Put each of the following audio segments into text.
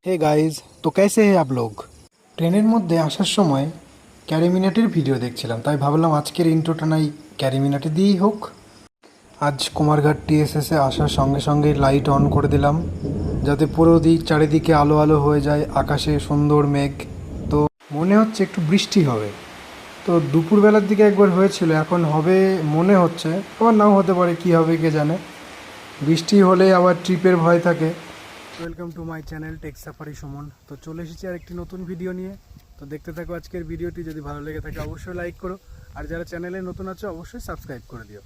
Hey guys, तो कैसे हैं आप लोग? ট্রেনের মধ্যে আসার সময় ক্যারিমিনাটির ভিডিও দেখছিলাম, তাই ভাবলাম আজকের ইন্ট্রোটা নাই ক্যারিমিনাটি দিয়েই হোক। আজ কুমারঘাট টিএসএসে আসার সঙ্গে সঙ্গে লাইট অন করে দিলাম, যাতে পুরো চারিদিকে আলো আলো হয়ে যায়, আকাশে সুন্দর মেঘ। তো মনে হচ্ছে একটু বৃষ্টি হবে। তো দুপুরবেলার দিকে একবার হয়েছিল, এখন হবে মনে হচ্ছে, আবার নাও হতে পারে, কি হবে কে জানে। বৃষ্টি হলে আবার ট্রিপের ভয় থাকে। Welcome to my channel tech safari Suman. তো চলে এসেছি আর একটি নতুন ভিডিও নিয়ে। তো দেখতে থাকো আজকের ভিডিওটি, যদি ভালো লেগে থাকে অবশ্যই লাইক করো, আর যারা চ্যানেলে নতুন আছো অবশ্যই সাবস্ক্রাইব করে দিও।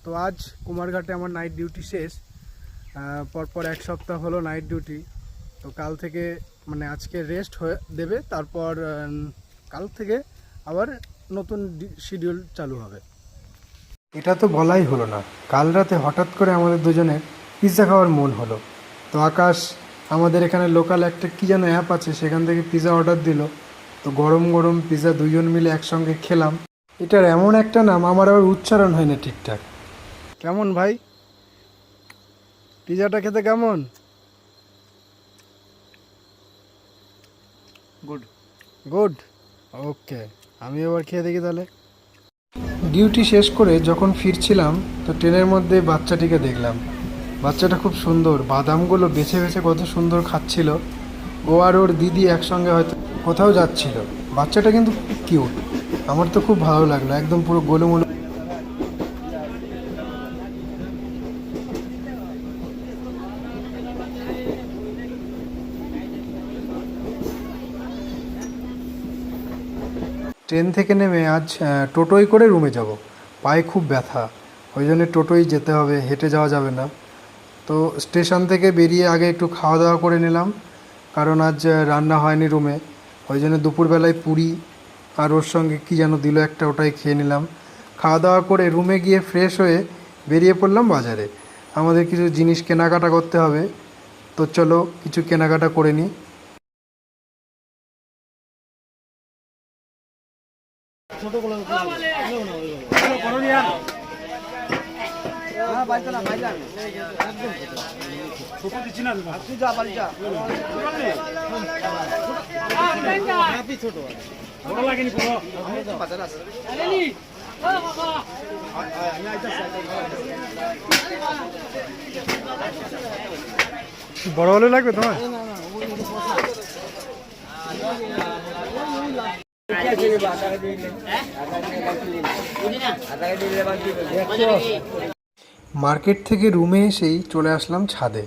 তো আজ কুমারঘাটে আমার নাইট ডিউটি শেষ, পরপর এক সপ্তাহ হলো নাইট ডিউটি। তো কাল থেকে মানে আজকে রেস্ট হয়ে দেবে, তারপর কাল থেকে আবার নতুন শিডিউল চালু হবে। এটা তো বলাই হলো না, কাল রাতে হঠাৎ করে আমাদের দুজনের পিৎজা খাওয়ার মন হলো। তো আকাশ আমাদের এখানে লোকাল একটা কী যেন অ্যাপ আছে, সেখান থেকে পিৎজা অর্ডার দিল। তো গরম গরম পিৎজা দুইজন মিলে একসঙ্গে খেলাম। এটার এমন একটা নাম আমার আবার উচ্চারণ হয় না ঠিকঠাক। কেমন ভাই, পিৎজাটা খেতে কেমন? গুড গুড, ওকে, আমি এবার খেয়ে দেখি তাহলে। ডিউটি শেষ করে যখন ফিরছিলাম, তো ট্রেনের মধ্যে বাচ্চাটিকে দেখলাম। বাচ্চাটা খুব সুন্দর, বাদামগুলো বেছে বেছে কত সুন্দর খাচ্ছিল। ও আর ওর দিদি একসঙ্গে হয়তো কোথাও যাচ্ছিল। বাচ্চাটা কিন্তু খুব কিউট, আমার তো খুব ভালো লাগলো, একদম পুরো গোলুমোলু। ট্রেন থেকে নেমে আজ টোটোয় করে রুমে যাব। পায়ে খুব ব্যথা, ওই জন্য টোটোয় যেতে হবে, হেঁটে যাওয়া যাবে না। তো স্টেশন থেকে বেরিয়ে আগে একটু খাওয়া দাওয়া করে নিলাম, কারণ আজ রান্না হয়নি রুমে। ওই জন্য দুপুরবেলায় পুরি আর ওর সঙ্গে কী যেন দিল একটা, ওটাই খেয়ে নিলাম। খাওয়া দাওয়া করে রুমে গিয়ে ফ্রেশ হয়ে বেরিয়ে পড়লাম বাজারে। আমাদের কিছু জিনিস কেনাকাটা করতে হবে, তো চলো কিছু কেনাকাটা করে নিই। বড় হলে লাগবে তোমার? মার্কেট থেকে রুমে এসেই চলে আসলাম ছাদে।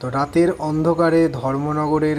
তো রাতের অন্ধকারে ধর্মনগরের